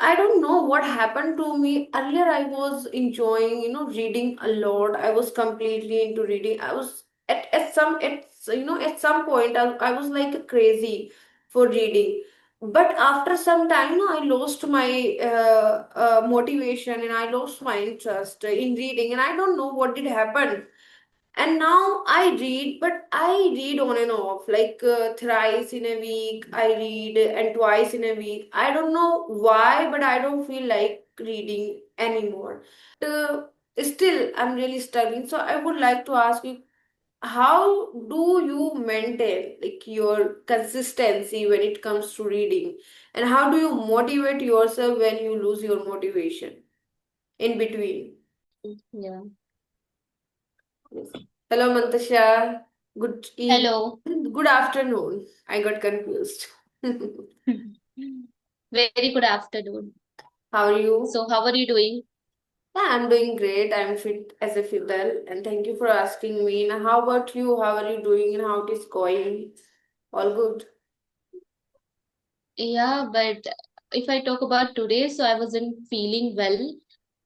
I don't know what happened to me. Earlier, I was enjoying, reading a lot. I was completely into reading. I was at some point, I was like crazy for reading. But after some time, I lost my motivation and I lost my interest in reading. And I don't know what did happen. And now I read, but I read on and off, like thrice in a week. I read and twice in a week. I don't know why, but I don't feel like reading anymore. Uh, Still, I'm really struggling. So I would like to ask you, how do you maintain like your consistency when it comes to reading, and how do you motivate yourself when you lose your motivation in between? Yeah. Yes. Hello, Mantasha. Good Hello. evening. Good afternoon. I got confused. Very good afternoon. How are you? So, how are you doing? Yeah, I'm doing great. I'm fit as a fiddle, and thank you for asking me. Now, how about you? How are you doing, and how it is going? All good. Yeah, but if I talk about today, so I wasn't feeling well.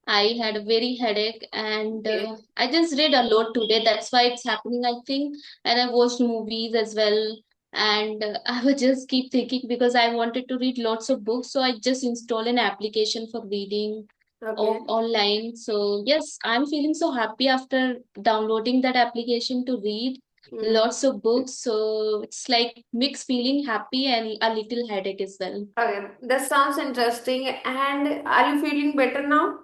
I had a very headache and Okay. I just read a lot today. That's why it's happening, I think. And I watched movies as well. And I would just keep thinking because I wanted to read lots of books. So I just installed an application for reading Okay. of online. So yes, I'm feeling so happy after downloading that application to read Mm. lots of books. So it's like mixed feeling, happy and a little headache as well. Okay. That sounds interesting. And are you feeling better now?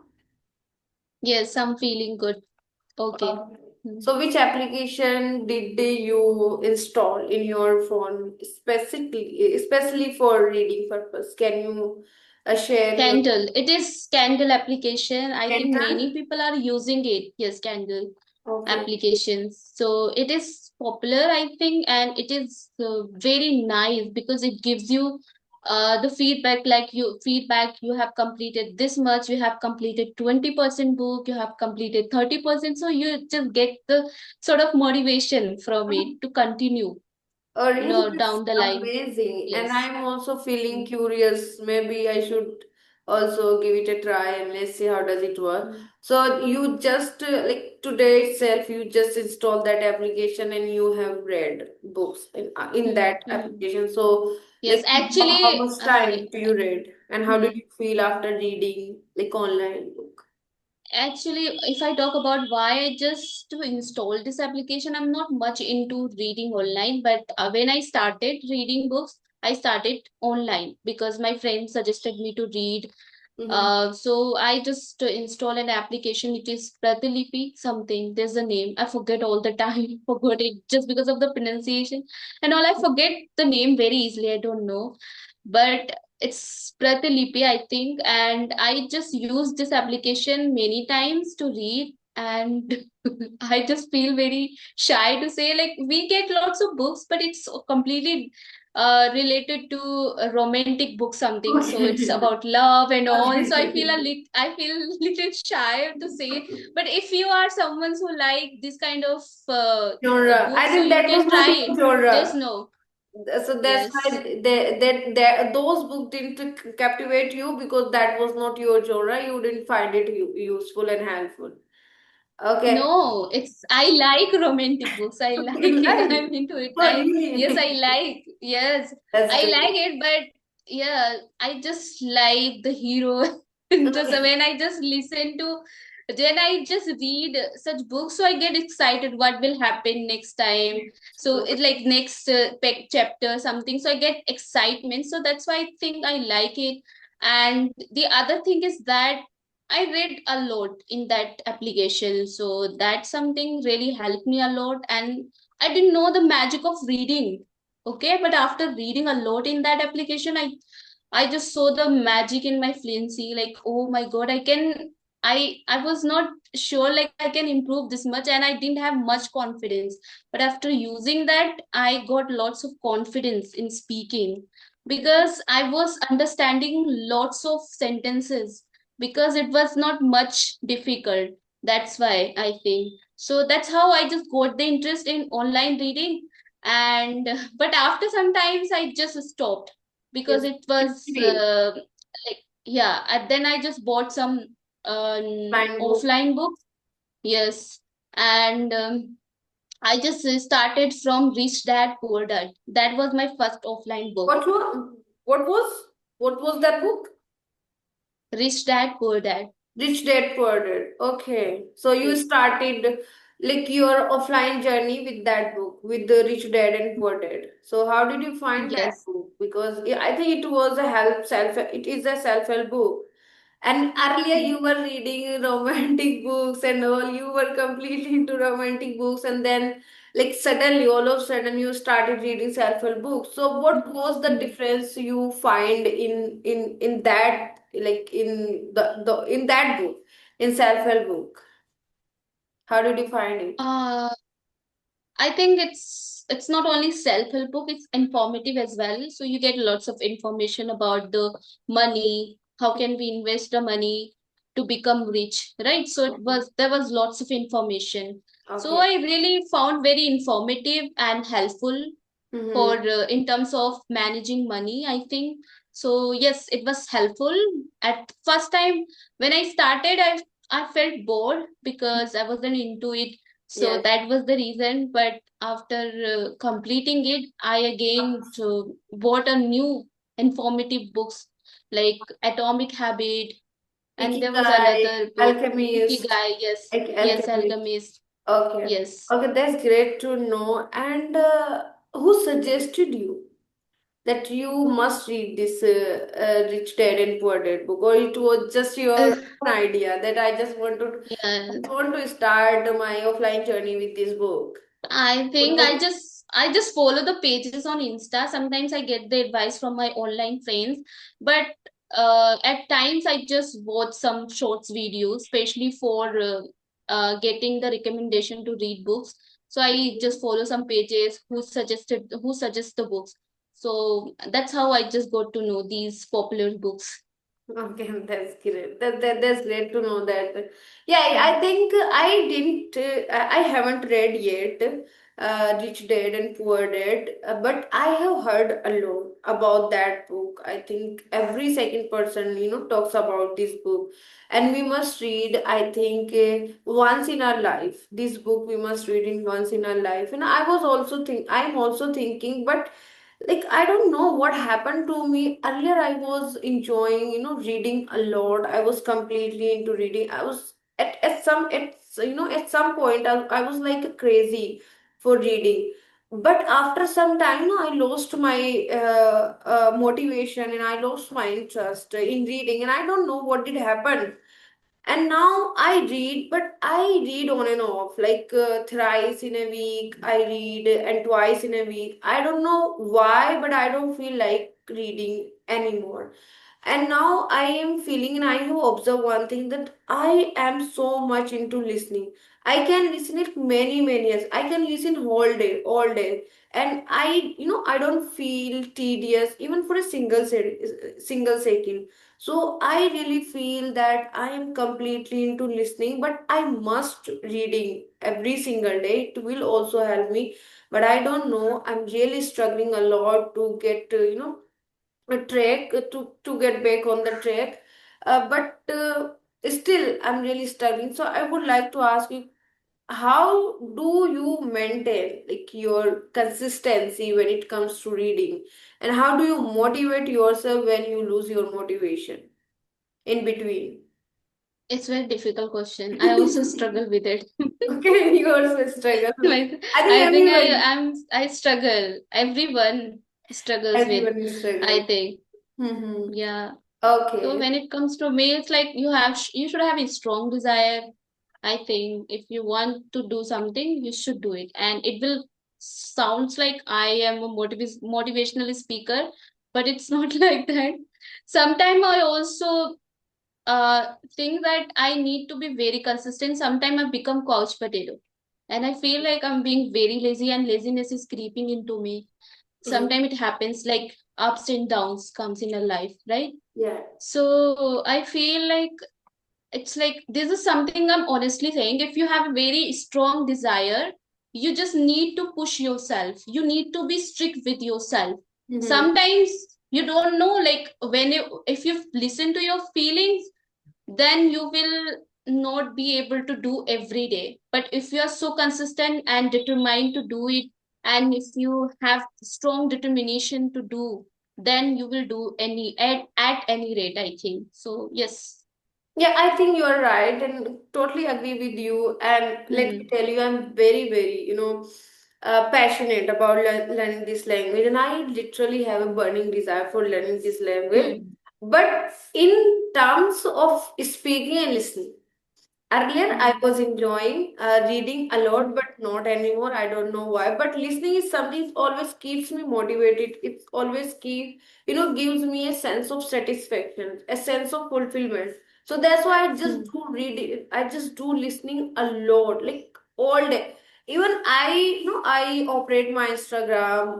Yes, I'm feeling good. Okay. Okay. Hmm. So, which application did you install in your phone especially for reading purpose? Can you share your Candle. It is Candle application. I think center? many people are using it. Yes, Candle Okay. applications. So it is popular, I think, and it is very nice because it gives you the feedback you have completed this much, you have completed 20% book, you have completed 30%. So you just get the sort of motivation from it to continue Really, that's down the line. amazing. And Yes. I'm also feeling Mm. curious. Maybe I should also give it a try and let's see how does it work. Mm. So you just like today itself, you just install that application and you have read books in Mm. that Mm. application. So Yes, like how actually, much time do you read and how did hmm. you feel after reading like online book? Actually, if I talk about why I just installed this application, I'm not much into reading online, but when I started reading books, I started online because my friend suggested me to read. Mm-hmm. So I just install an application. It is Pratilipi something. There's a name. I forget all the time. Forgot it just because of the pronunciation and all. I forget the name very easily. I don't know, but it's Pratilipi, I think, and I just use this application many times to read. And I just feel very shy to say, like, we get lots of books, but it's completely related to a romantic book something, so it's Okay. about love and all. So Okay. I feel little shy to say, but if you are someone who like this kind of Genre. I books, so think you that was can not try your it. There's genre. no. So that's Yes. why those books didn't captivate you because that was not your genre. You didn't find it useful and helpful. Okay. No, it's I like romantic books. I like You it. like? I'm into it. Oh, really? Yes, That's I great. like it, but yeah, I just like the hero. Just Okay. when I just listen to, then I just read such books, so I get excited what will happen next time. So it's like next chapter something. So I get excitement. So that's why I think I like it. And the other thing is that I read a lot in that application, so that something really helped me a lot. And I didn't know the magic of reading. Okay, but after reading a lot in that application, I just saw the magic in my fluency. Like, oh my God, I can. I was not sure like I can improve this much, and I didn't have much confidence. But after using that, I got lots of confidence in speaking because I was understanding lots of sentences because it was not much difficult. That's why I think. So that's how I just got the interest in online reading. And but after sometimes I just stopped because Yes. it was Agree. like yeah, and then I just bought some Fine book. offline books. Yes, and I just started from Rich Dad Poor Dad. That was my first offline book. What was what was what was that book? Rich Dad Poor Dad. Rich Dad Poor Dad. Okay. So you Ye- started like your offline journey with that book, with the Rich Dad and Poor Dad. So how did you find that Yes. book? Because I think it was a it is a self-help book. And earlier you were reading romantic books and all, you were completely into romantic books, and then like suddenly all of a sudden you started reading self-help books. So what was the difference you find in that, like in the in that book, in self-help book? How did you find it? Uh, I think it's not only self-help book, it's informative as well. So you get lots of information about the money, how can we invest the money to become rich, right? So there was lots of information. So Okay. I really found very informative and helpful Mm-hmm. for in terms of managing money, I think. So yes, it was helpful. At first time when I started, I felt bored because I wasn't into it, so Yes. that was the reason. But after completing it, I again bought a new informative books like Atomic Habit, and there was Ikigai, another book, Alchemist, Ikigai. Yes, yes, Alchemist. Alchemist. Okay. Yes. Okay, that's great to know. And who suggested you that you must read this Rich Dad and Poor Dad book, or it was just your own idea that Yeah, I want to start my offline journey with this book? I What think was I just follow the pages on Insta. Sometimes I get the advice from my online friends, but at times I just watch some shorts videos, especially for getting the recommendation to read books. So I just follow some pages who suggests the books. So that's how I just got to know these popular books. Okay, that's great. That's great to know that. Yeah, I think I didn't, I haven't read yet Rich Dad and Poor Dad, but I have heard a lot about that book. I think every second person, talks about this book. And we must read, I think, once in our life. This book we must read in once in our life. And I'm also thinking, but like I don't know what happened to me. Earlier I was enjoying, reading a lot. I was completely into reading. I was at some point I was like crazy for reading. But after some time, I lost my motivation, and I lost my interest in reading, and I don't know what did happen. And now I read, but I read on and off, like thrice in a week I read, and twice in a week. I don't know why, but I don't feel like reading anymore. And now I am feeling, and I have observed one thing, that I am so much into listening. I can listen it many years. I can listen all day, and I don't feel tedious even for a single second. So I really feel that I am completely into listening, but I must reading every single day. It will also help me, but I don't know. I'm really struggling a lot to get a track to get back on the track. But still, I'm really struggling. So I would like to ask you, how do you maintain like your consistency when it comes to reading, and how do you motivate yourself when you lose your motivation in between? It's a very difficult question. I also struggle with it. Okay, you also struggle. Like, I think I think everyone, I struggle. Everyone struggles with, everyone is struggling. I think. Mm-hmm. Yeah. So Okay. when it comes to me, it's like you should have a strong desire. I think if you want to do something, you should do it. And it will sounds like I am a motivational speaker, but it's not like that. Sometimes I also think that I need to be very consistent. Sometimes I become couch potato. And I feel like I'm being very lazy and laziness is creeping into me. Mm. Sometimes it happens like ups and downs comes in a life, right? Yeah. So I feel like it's like this is something I'm honestly saying. If you have a very strong desire, you just need to push yourself. You need to be strict with yourself. Mm-hmm. Sometimes you don't know, like when you, if you listen to your feelings, then you will not be able to do every day. But if you are so consistent and determined to do it, and if you have strong determination to do, then you will do any at any rate, I think. So yes. Yeah, I think you are right and totally agree with you. And let me Hmm. tell you, I'm very, very, passionate about learning this language. And I literally have a burning desire for learning this language. Hmm. But in terms of speaking and listening, earlier, I Hmm. was enjoying reading a lot, Hmm. but not anymore. I don't know why. But listening is something always keeps me motivated. It always gives me a sense of satisfaction, a sense of fulfillment. So that's why I just Hmm. do reading. I just do listening a lot, like all day. Even I operate my Instagram.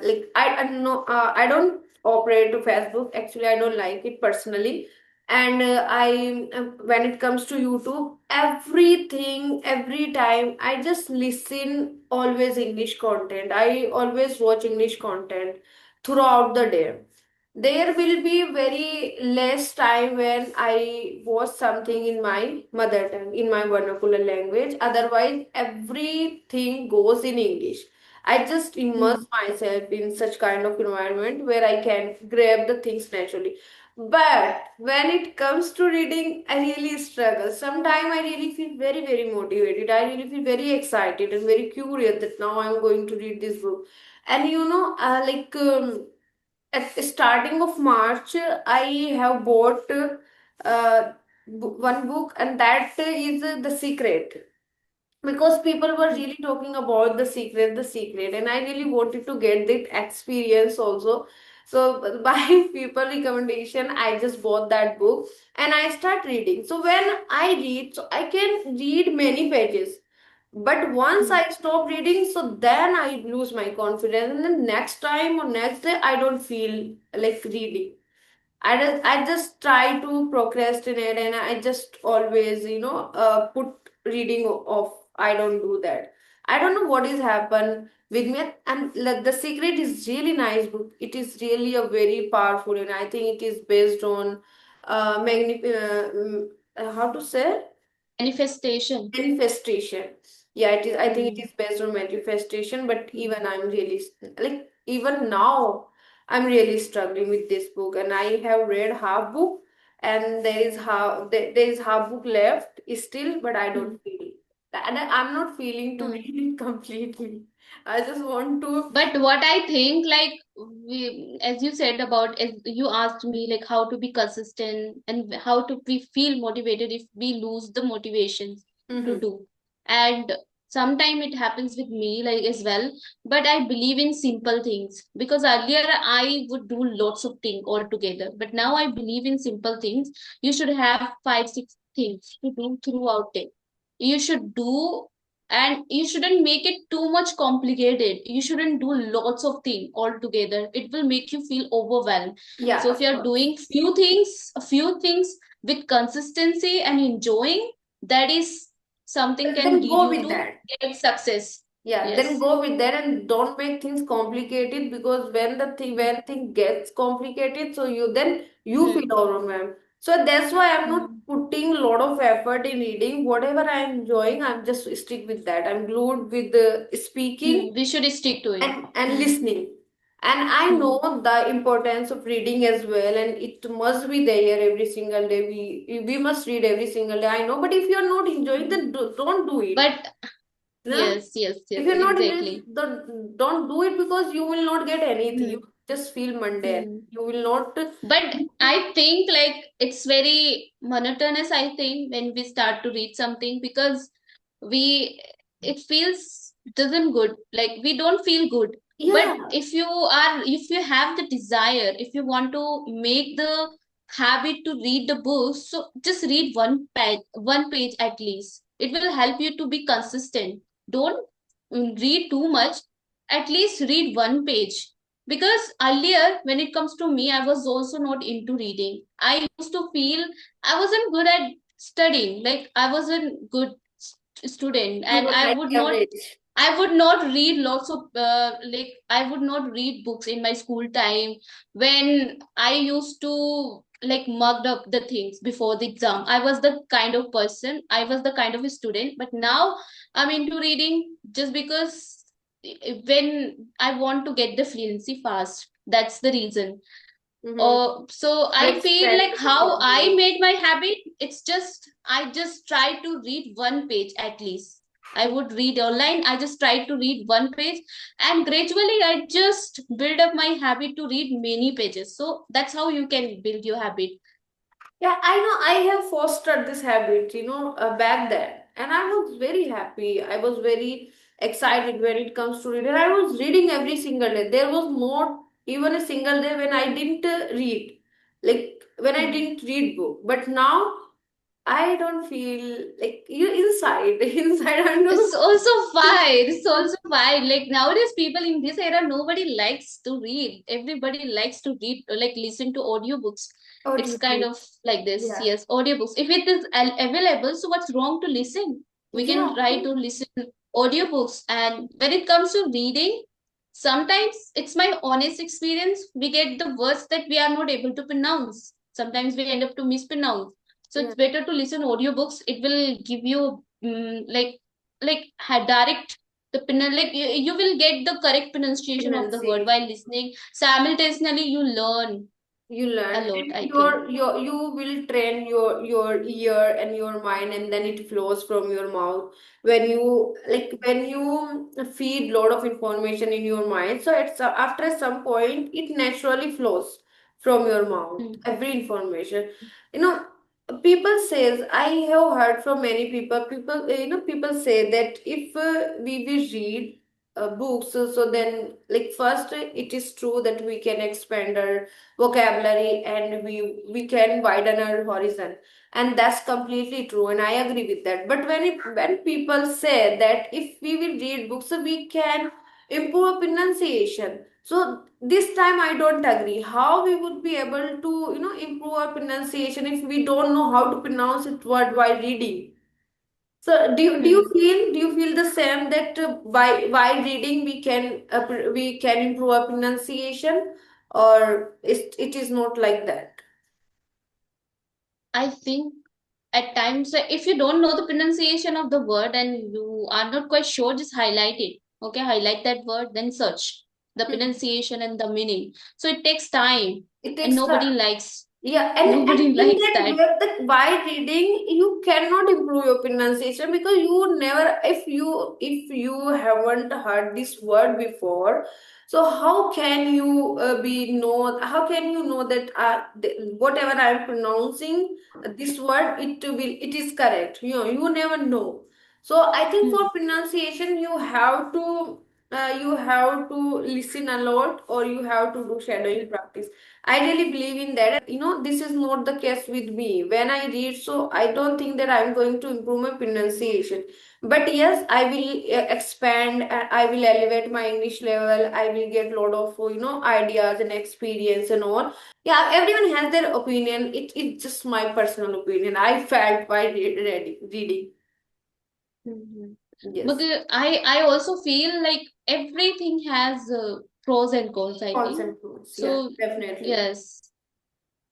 Like I know I don't operate to Facebook. Actually, I don't like it personally. And I when it comes to YouTube, everything, every time I just listen always English content. I always watch English content throughout the day. There will be very less time when I watch something in my mother tongue, in my vernacular language. Otherwise, everything goes in English. I just immerse Hmm. myself in such kind of environment where I can grab the things naturally. But when it comes to reading, I really struggle. Sometimes I really feel very, very motivated. I really feel very excited and very curious that now I'm going to read this book. And at the starting of March, I have bought one book, and that is The Secret, because people were really talking about the secret, and I really wanted to get that experience also. So by people recommendation, I just bought that book and I start reading. So when I read, so I can read many pages, but once Hmm. I stop reading, so then I lose my confidence, and then next time or next day I don't feel like reading. I just try to procrastinate, and I just always, put reading off. I don't do that. I don't know what is happen with me. And The Secret is really nice book. It is really a very powerful, and I think it is based on how to say, Manifestation. manifestation. Yeah, it is. I think it Hmm. is based on manifestation. But Hmm. even I'm really like even now, I'm really struggling with this book, and I have read half book, and there is half book left still, but I don't Hmm. feel it. And I'm not feeling to Hmm. read it completely. I just want to. But what I think, like as you said about, as you asked me, like how to be consistent and how to we feel motivated if we lose the motivation to Mhm. do. And sometime it happens with me like as well. But I believe in simple things, because earlier I would do lots of things altogether. But now I believe in simple things. You should have 5, 6 things to do throughout it. You should do, and you shouldn't make it too much complicated. You shouldn't do lots of things all together. It will make you feel overwhelmed. Yeah, So if of you're course. doing few things with consistency and enjoying, that is something can Then lead go you with to that. get success. Yeah, then Yes. go with that and don't make things complicated, because when thing gets complicated, so you Hmm. feel overwhelmed. So that's why I'm not Hmm. putting a lot of effort in reading. Whatever I'm enjoying, I'm just stick with that. I'm glued with the speaking Hmm. We should stick to it. and Hmm. listening. And I Hmm. know the importance of reading as well, and it must be there every single day. We must read every single day. I know, but if you're not enjoying, Hmm. then don't do it. But No? yes, yes, If yes, you're not exactly. interested, don't do it, because you will not get anything. You Hmm. just feel mundane. Hmm. You will not. But I think like it's very monotonous, I think, when we start to read something, because we it feels doesn't good. Like we don't feel good. But Yeah, if you have the desire, if you want to make the habit to read the book, so just read one page at least. It will help you to be consistent. Don't read too much. At least read one page, because earlier when it comes to me, I was also not into reading. I used to feel I wasn't good at studying. Like I wasn't good student, you and were I like would not average. I would not read lots of like I would not read books in my school time when I used to like mugged up the things before the exam. I was the kind of person, I was the kind of a student, but now I'm into reading just because when I want to get the fluency fast. That's the reason. Mm-hmm. So I feel Expand like the how I vocabulary. made my habit, it's just I just try to read one page at least. I would read online, I just try to read one page, and gradually I just build up my habit to read many pages. So that's how you can build your habit. Yeah, I know I have fostered this habit, back then. And I was very happy. I was very excited when it comes to reading. I was reading every single day. There was not even a single day when I didn't read. Like when I Hmm. didn't read book. But now I don't feel like you inside. Inside I don't It's know. also fine. It's also fine. Like nowadays, people in this era, nobody likes to read. Everybody likes to read, like listen to audiobooks. It's Audio kind book. of like this. Yeah. Yes, audiobooks. If it is available, so what's wrong to listen? We can Yeah. try to listen audiobooks. And when it comes to reading, sometimes it's my honest experience. We get the words that we are not able to pronounce. Sometimes we end up to mispronounce. So Yeah. it's better to listen audiobooks. It will give you direct the like you will get the correct pronunciation of the word Pronunciation. while listening. Simultaneously, you learn You a learn, lot, and I think. you will train your ear and your mind, and then it flows from your mouth. When you feed lot of information in your mind, so it's after some point it naturally flows from your mouth, Mm. every information. you know People says, I have heard from many people say that if we read books, so then, like, first, it is true that we can expand our vocabulary, and we can widen our horizon, and that's completely true, and I agree with that. But when people say that if we will read books, so we can improve pronunciation, so this time I don't agree. How we would be able to improve our pronunciation if we don't know how to pronounce it word while reading? So Hmm. do you feel the same, that by reading we can improve our pronunciation, or it is not like that? I think at times, if you don't know the pronunciation of the word and you are not quite sure, just highlight it. Okay, highlight that word, then search the Hmm. pronunciation and the meaning. So it takes time, It and takes nobody time. likes Yeah, and nobody in likes that that. way, that by reading you cannot improve your pronunciation, because you never, if you haven't heard this word before, so how can you know that whatever I'm pronouncing, this word, it is correct. You never know. So I think for Hmm. pronunciation you have to listen a lot, or you have to do shadowing practice. I really believe in that. And this is not the case with me. When I read, so I don't think that I'm going to improve my pronunciation. But yes, I will expand, and I will elevate my English level. I will get a lot of, ideas and experience and all. Yeah, everyone has their opinion. It's just my personal opinion. I felt by reading. Mhm. Yes. Because I also feel like everything has pros and cons, I Cons think. and pros. Yeah, So definitely. yes,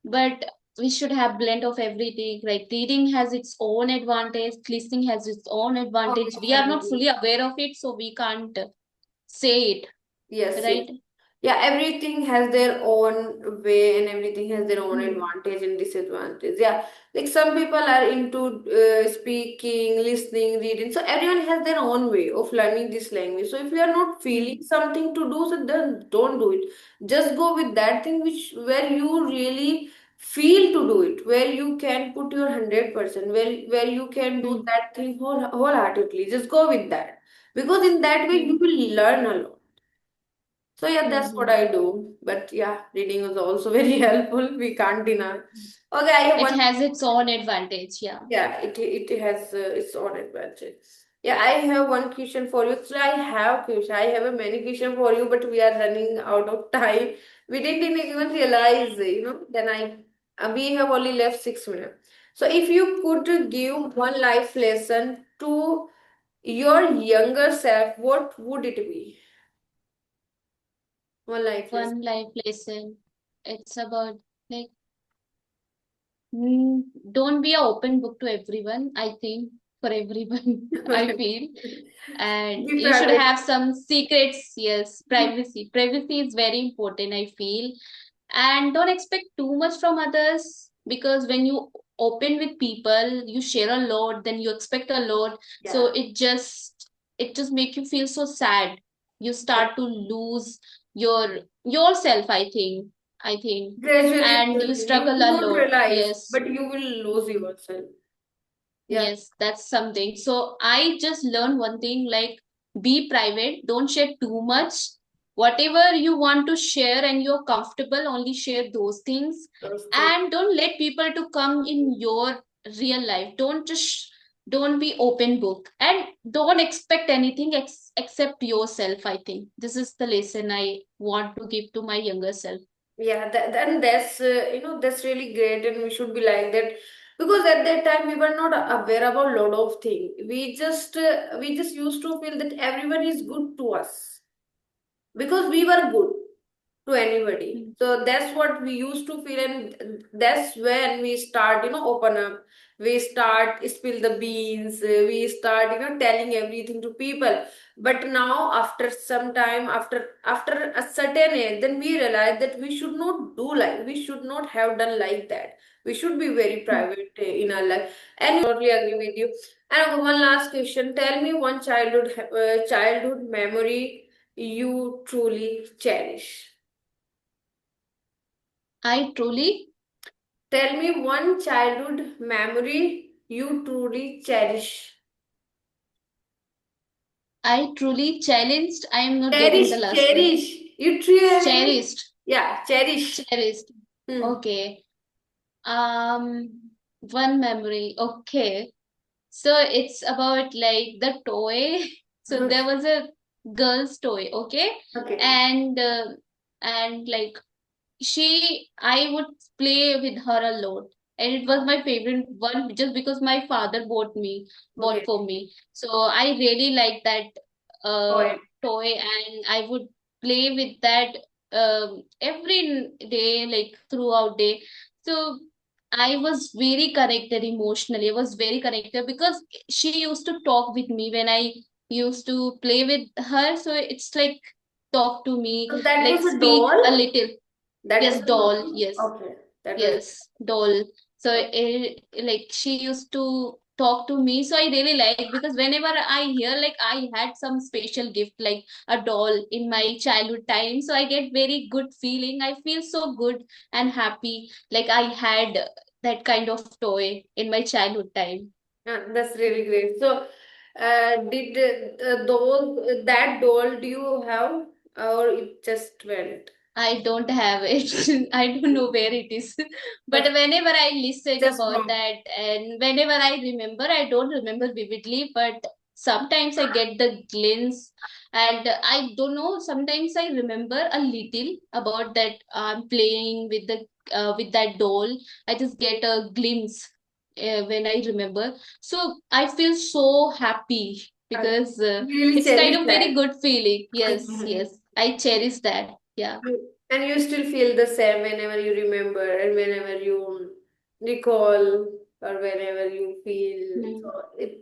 but we should have blend of everything. Like reading has its own advantage, listening has its own Oh, advantage. We are not fully definitely. aware of it, so we can't say it, Yes, yes. right? Yeah, everything has their own way, and everything has their own Hmm. advantage and disadvantage. Yeah, like some people are into speaking, listening, reading. So everyone has their own way of learning this language. So if you are not feeling Hmm. something to do, so then don't do it. Just go with that thing which where you really feel to do it, where you can put your 100%, where you can do Hmm. that thing wholeheartedly. Just go with that, because in that way you Hmm. will learn a lot. So yeah, Hmm. that's what Hmm. I do. But yeah, reading was also very helpful. We can't deny. Okay, I have It one. has its own advantage, yeah. Yeah, it has its own advantage. Yeah, I have one question for you. So I have question. I have a many question for you, but we are running out of time. We didn't even realize, Then we have only left 6 minutes. So if you could give one life lesson to Your younger self, what would it be? One life lesson. One life lesson. It's about like mm, don't be an open book to everyone, I think, for everyone, I feel. And Be you should private. have some secrets. Yes, privacy. Privacy is very important, I feel. And don't expect too much from others, because when you open with people, you share a lot, then you expect a lot. So Yeah. it just make you feel so sad. You start to lose yourself, I think, Gradually, and you gradually. You struggle will a not lot. realize, Yes. but you will lose yourself. Yeah. Yes, that's something. So I just learned one thing, like be private, don't share too much. Whatever you want to share and you're comfortable, only share those things. Those things. And don't let people to come in your real life. Don't be open book, and don't expect anything except yourself, I think. This is the lesson I want to give to my younger self. Yeah, and that's that's really great, and we should be like that because at that time we were not aware about lot of things. We just used to feel that everyone is good to us because we were good to anybody. Mm. So that's what we used to feel, and that's when we start, open up. We start spill the beans. We start, telling everything to people. But now, after some time, after a certain age, then we realize that we should not do like we should not have done like that. We should be very private in our life. And totally agree with you. And one last question: tell me one childhood memory you truly cherish. I truly Tell me one childhood memory you truly cherish. I truly challenged. I am not getting the Cherish, last word. cherish. You truly, Cherished. yeah, cherish. Cherished. Hmm. Okay. One memory. Okay. So it's about like the toy. So there Okay. was a girl's toy, okay? Okay. And like I would play with her a lot. And it was my favorite one just because my father bought Okay. for me. So I really like that Toy. toy, and I would play with that every day, like throughout day. So I was very connected emotionally. I was very connected because she used to talk with me when I used to play with her. So it's like talk to me, So that like was a speak a doll. little. That was Yes, a doll. doll. Yes, Okay. That was. yes, doll. So like she used to talk to me. So I really like, because whenever I hear like I had some special gift like a doll in my childhood time, so I get very good feeling. I feel so good and happy, like I had that kind of toy in my childhood time. Yeah, that's really great. So, did those that doll do you have, or it just went? I don't have it. I don't know where it is. But Okay. whenever I listen Just about from. that, and whenever I remember, I don't remember vividly, but sometimes I get the glimpse, and I don't know. Sometimes I remember a little about that. I'm playing with that doll. I just get a glimpse when I remember. So I feel so happy Okay. because Really it's kind cherish of very that. good feeling. Yes, yes. I cherish that. Yeah. And you still feel the same whenever you remember and whenever you recall or whenever you feel. Mm. So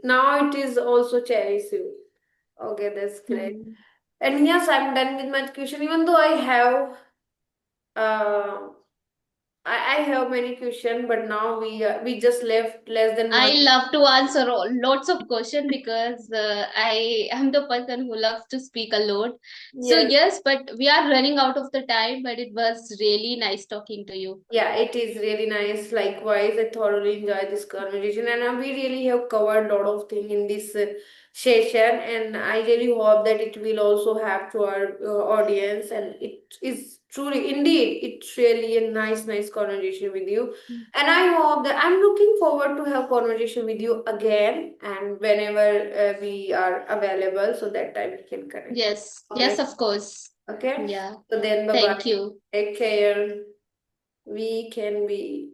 now it is also cherish you. Okay, that's great. Mm. And yes, I'm done with my question. Even though uh, I have many questions, but now we just left less than I one. love to answer lots of questions because I am the person who loves to speak a lot. So Yes. yes, but we are running out of the time, but it was really nice talking to you. Yeah, it is really nice. Likewise, I thoroughly enjoyed this conversation, and we really have covered a lot of things in this session. And I really hope that it will also have to our audience. And it is truly, indeed, it's really a nice, nice conversation with you. Mm. And I hope that I'm looking forward to have conversation with you again, and whenever we are available, so that time we can connect. Yes, Okay. yes, of course. Okay. Yeah. So then, bye Thank bye. you. Take care. We can be